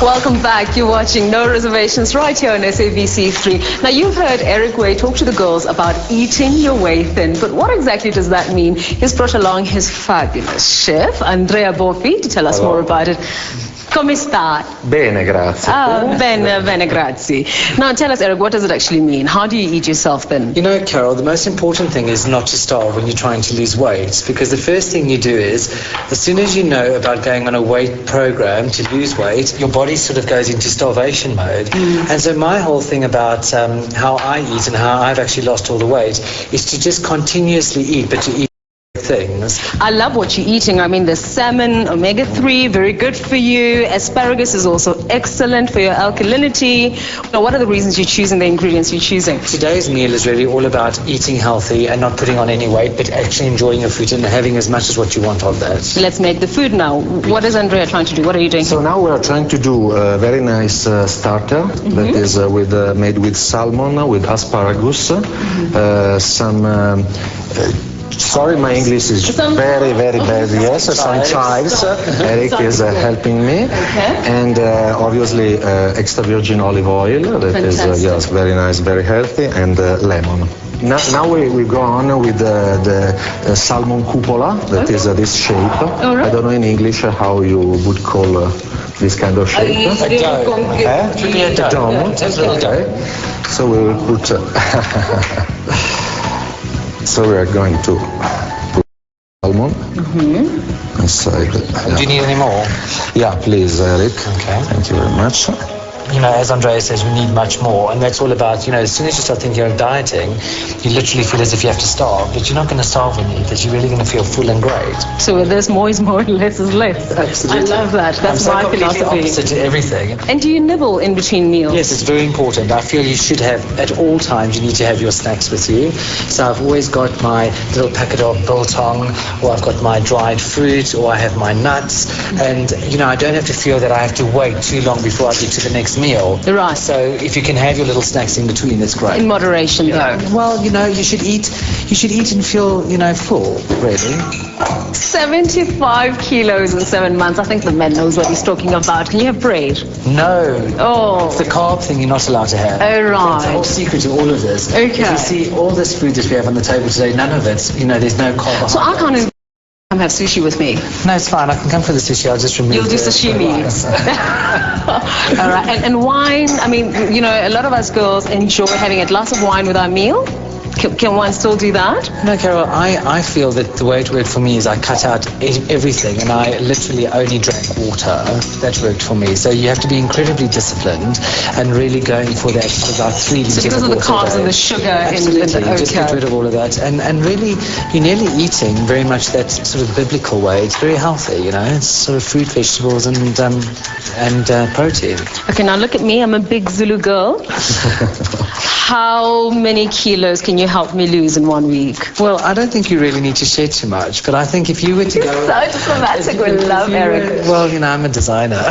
Welcome back. You're watching No Reservations right here on SABC3. Now, you've heard Eric Way talk to the girls about eating your way thin, but what exactly does that mean? He's brought along his fabulous chef, Andrea Boffi, to tell us more about it. Come sta? Bene, grazie. Bene, grazie. Now, tell us, Eric, what does it actually mean? How do you eat yourself thin? You know, Carol, the most important thing is not to starve when you're trying to lose weight, because the first thing you do is, as soon as you know about going on a weight program to lose weight, your body sort of goes into starvation mode. And so my whole thing about how I eat and how I've actually lost all the weight is to just continuously eat, but to eat things. I love what you're eating. I mean, the salmon, omega-3, very good for you. Asparagus is also excellent for your alkalinity. Now, what are the reasons you're choosing the ingredients you're choosing? Today's meal is really all about eating healthy and not putting on any weight, but actually enjoying your food and having as much as what you want of that. Let's make the food now. What is Andrea trying to do? What are you doing? So now we are trying to do a very nice starter that is made with salmon, with asparagus, some sorry, my English is very, very bad. Yes, some chives. Eric is helping me. And obviously extra virgin olive oil. That is yes, very nice, very healthy. And lemon. Now we go on with the salmon cupola. That is this shape. I don't know in English how you would call this kind of shape. A dough. Okay. So we will put... So we are going to put salmon inside. Do you need any more? Yeah, please, Eric. Okay. Thank you very much. You know, as Andrea says, we need much more, and that's all about, you know, as soon as you start thinking of dieting, you literally feel as if you have to starve, but you're not going to starve when you eat, that you're really going to feel full and great. So where there's more is more and less is less. Absolutely. I love that. That's my philosophy. Opposite to everything. And do you nibble in between meals? Yes, it's very important. I feel you should have, at all times, you need to have your snacks with you. So I've always got my little packet of biltong, or I've got my dried fruit, or I have my nuts, and, you know, I don't have to feel that I have to wait too long before I get to the next meal. Right. So if you can have your little snacks in between, that's great. In moderation, though. Well, you know, you should eat and feel, you know, full, really. 75 kilos in 7 months. I think the man knows what he's talking about. Can you have bread? No. Oh. It's the carb thing you're not allowed to have. Oh, right. That's the whole secret to all of this. Okay. If you see all this food that we have on the table today, none of it, you know, there's no carbohydrates. So I can't come have sushi with me. No, it's fine. I can come for the sushi. I'll just remove. You'll do sashimi. All right. And wine, I mean, you know, a lot of us girls enjoy having a glass of wine with our meal. Can one still do that? No, Carol, I feel that the way it worked for me is I cut out everything and I literally only drank water. That worked for me. So you have to be incredibly disciplined and really going for that about 3 liters of water. So because of the carbs and the sugar in the just get rid of all of that. And really, you're nearly eating very much that sort of biblical way. It's very healthy, you know. It's sort of fruit, vegetables, and protein. Okay, now look at me. I'm a big Zulu girl. How many kilos can you help me lose in 1 week? Well, I don't think you really need to share too much, but I think if you were to go... So diplomatic, we love Eric. Well, you know, I'm a designer.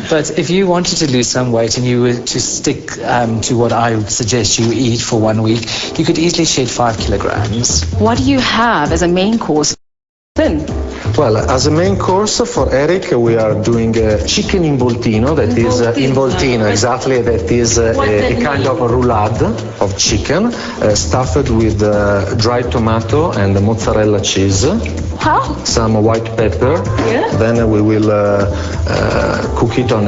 But if you wanted to lose some weight and you were to stick to what I would suggest you eat for 1 week, you could easily shed 5 kilograms. What do you have as a main course? Thin. Well, as a main course for Eric, we are doing chicken involtino. That is involtino, exactly. That is a kind of a roulade of chicken stuffed with dried tomato and mozzarella cheese. How? Some white pepper. Yeah. Then we will cook it in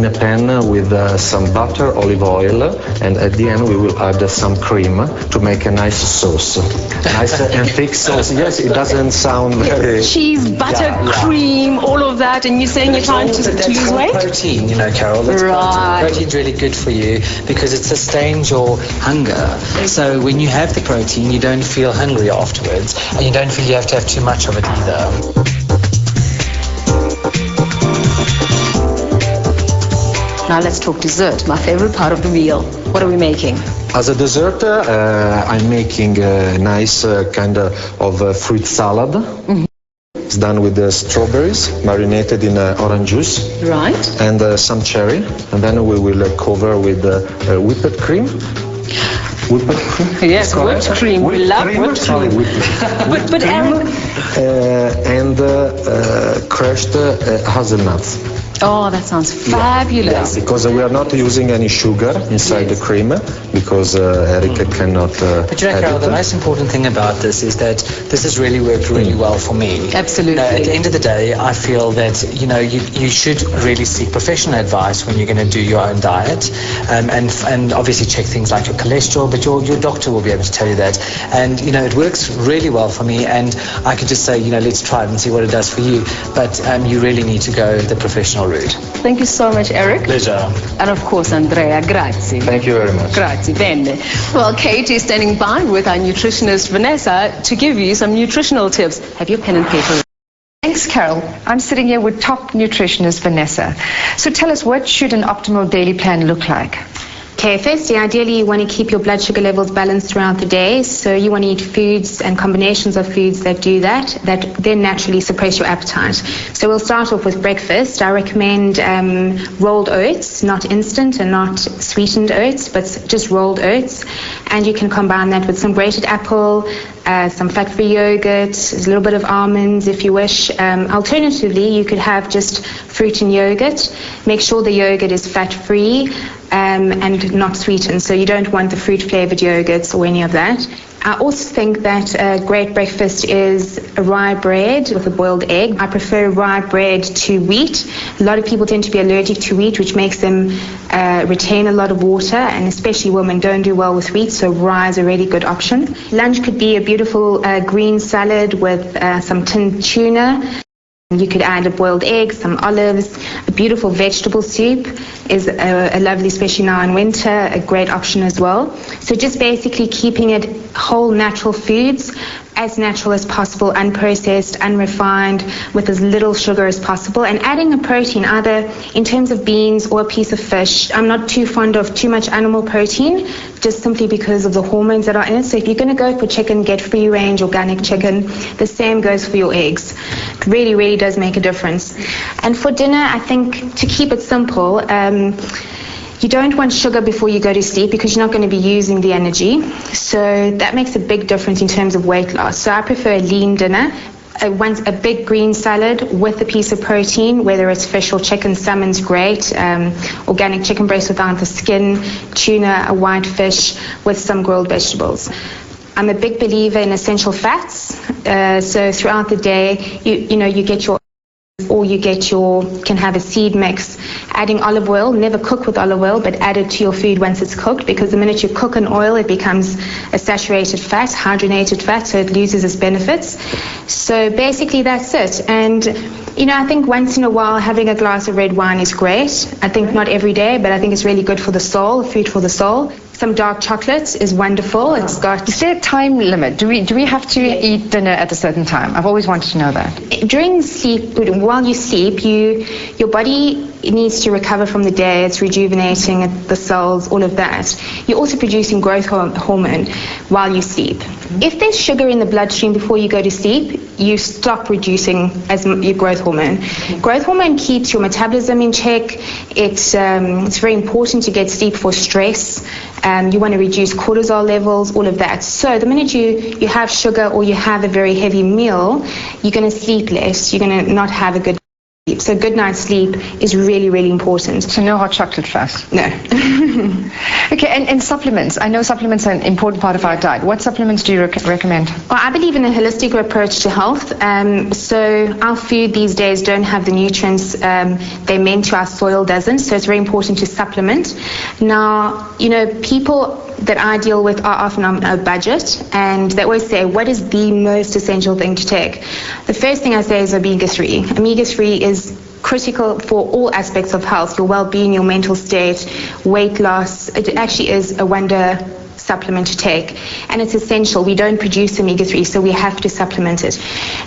a pan with some butter, olive oil, and at the end we will add some cream to make a nice sauce. Nice and thick sauce. Yes, it doesn't sound very... Cheese, butter, cream, all of that, and you're saying you're trying to lose weight? Protein, you know, Carol. That's right. Protein's really good for you because it sustains your hunger. So when you have the protein, you don't feel hungry afterwards, and you don't feel you have to have too much of it either. Now let's talk dessert, my favorite part of the meal. What are we making? As a dessert, I'm making a nice kind of fruit salad. It's done with the strawberries, marinated in orange juice. Right. And some cherry. And then we will cover with whipped cream. Whipped cream? Yes, whipped cream. We love whipped cream. But Eric... and crushed hazelnuts. Oh, that sounds fabulous. Yeah, because we are not using any sugar inside the cream, because Eric cannot But you know, Carol, the most important thing about this is that this has really worked really well for me. Absolutely. At the end of the day, I feel that, you should really seek professional advice when you're going to do your own diet, and obviously check things like your cholesterol, but your doctor will be able to tell you that. And, it works really well for me, and I could just say, let's try it and see what it does for you. But you really need to go the professional route. Thank you so much, Eric. Pleasure. And of course, Andrea, grazie. Thank you very much. Grazie, bene. Well, Kate is standing by with our nutritionist, Vanessa, to give you some nutritional tips. Have your pen and paper. Thanks, Carol. I'm sitting here with top nutritionist Vanessa. So tell us, what should an optimal daily plan look like? Okay, firstly, ideally you want to keep your blood sugar levels balanced throughout the day. So you want to eat foods and combinations of foods that do that then naturally suppress your appetite. So we'll start off with breakfast. I recommend rolled oats, not instant and not sweetened oats, but just rolled oats. And you can combine that with some grated apple, some fat-free yogurt, a little bit of almonds if you wish. Alternatively, you could have just fruit and yogurt. Make sure the yogurt is fat-free and not sweetened, so you don't want the fruit-flavored yogurts or any of that. I also think that a great breakfast is a rye bread with a boiled egg. I prefer rye bread to wheat. A lot of people tend to be allergic to wheat, which makes them retain a lot of water, and especially women don't do well with wheat, so rye is a really good option. Lunch could be a beautiful green salad with some tinned tuna. You could add a boiled egg, some olives. A beautiful vegetable soup is a lovely, especially now in winter, a great option as well. So just basically keeping it whole natural foods, as natural as possible, unprocessed, unrefined, with as little sugar as possible, and adding a protein either in terms of beans or a piece of fish. I'm not too fond of too much animal protein, just simply because of the hormones that are in it. So if you're going to go for chicken, get free range organic chicken. The same goes for your eggs. It really, really does make a difference. And for dinner, I think to keep it simple, you don't want sugar before you go to sleep because you're not going to be using the energy. So that makes a big difference in terms of weight loss. So I prefer a lean dinner. I want a big green salad with a piece of protein, whether it's fish or chicken. Salmon's great. Organic chicken breast without the skin, tuna, a white fish with some grilled vegetables. I'm a big believer in essential fats. So throughout the day, you get your, or can have a seed mix. Adding olive oil, never cook with olive oil, but add it to your food once it's cooked, because the minute you cook an oil, it becomes a saturated fat, hydrogenated fat, so it loses its benefits. So basically that's it. And I think once in a while having a glass of red wine is great. I think not every day, but I think it's really good for the soul, food for the soul. Some dark chocolate is wonderful. It's got... Is there a time limit? Do we have to eat dinner at a certain time? I've always wanted to know that. During sleep, while you sleep, your body needs to recover from the day. It's rejuvenating the cells, all of that. You're also producing growth hormone while you sleep. If there's sugar in the bloodstream before you go to sleep, you stop producing your growth hormone. Growth hormone keeps your metabolism in check. It's very important to get sleep for stress. You want to reduce cortisol levels, all of that. So the minute you have sugar or you have a very heavy meal, you're going to sleep less. You're going to not have a good sleep. So good night's sleep is really, really important. So no hot chocolate fast? No. Okay, and supplements. I know supplements are an important part of our diet. What supplements do you recommend? Well, I believe in a holistic approach to health. So our food these days don't have the nutrients they're meant to. Our soil doesn't. So it's very important to supplement. Now, people that I deal with are often on a budget, and they always say, what is the most essential thing to take? The first thing I say is omega-3. Omega-3 is critical for all aspects of health, your well-being, your mental state, weight loss. It actually is a wonder supplement to take, and it's essential. We don't produce omega-3, so we have to supplement it.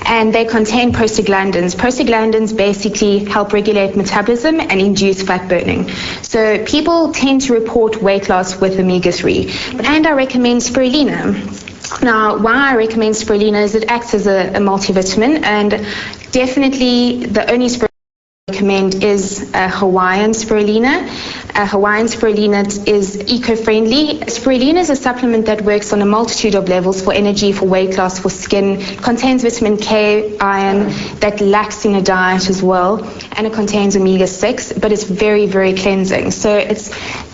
And they contain prostaglandins. Prostaglandins basically help regulate metabolism and induce fat burning. So people tend to report weight loss with omega-3. And I recommend spirulina. Now, why I recommend spirulina is it acts as a multivitamin, and definitely the only spirulina recommend is Hawaiian spirulina. Hawaiian spirulina is eco-friendly. Spirulina is a supplement that works on a multitude of levels for energy, for weight loss, for skin. It contains vitamin K, iron, that lacks in a diet as well, and it contains omega-6, but it's very, very cleansing. So it's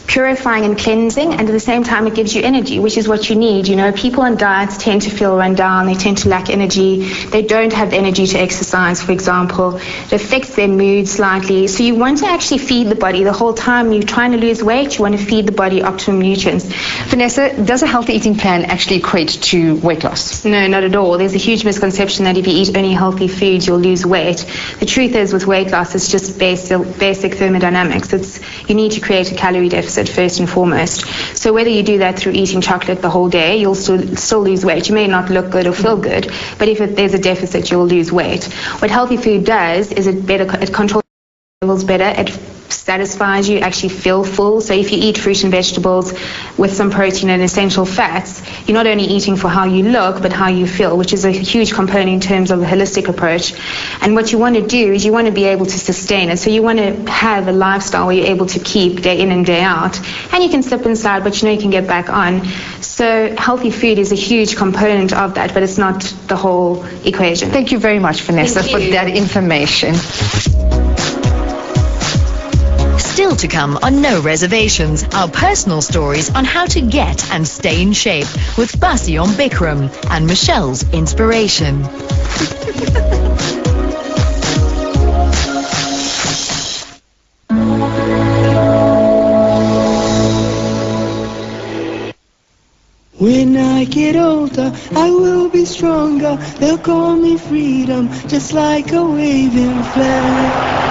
purifying and cleansing, and at the same time it gives you energy, which is what you need. You know, people on diets tend to feel run down, they tend to lack energy, they don't have the energy to exercise, for example. It affects their mood slightly. So you want to actually feed the body the whole time you're trying to lose weight. You want to feed the body optimum nutrients. Vanessa, does a healthy eating plan actually equate to weight loss? No, not at all. There's a huge misconception that if you eat only healthy foods, you'll lose weight. The truth is, with weight loss, it's just basic thermodynamics. You need to create a calorie deficit first and foremost. So whether you do that through eating chocolate the whole day, you'll still lose weight. You may not look good or feel good, but if there's a deficit, you'll lose weight. What healthy food does is it controls levels better. It satisfies you, actually feel full. So if you eat fruit and vegetables with some protein and essential fats, you're not only eating for how you look, but how you feel, which is a huge component in terms of a holistic approach. And what you want to do is you want to be able to sustain it. So you want to have a lifestyle where you're able to keep day in and day out. And you can slip inside, but you know you can get back on. So healthy food is a huge component of that, but it's not the whole equation. Thank you very much, Vanessa, for that information. Still to come on No Reservations, our personal stories on how to get and stay in shape with Basion Bikram and Michelle's inspiration. When I get older, I will be stronger. They'll call me freedom, just like a waving flag.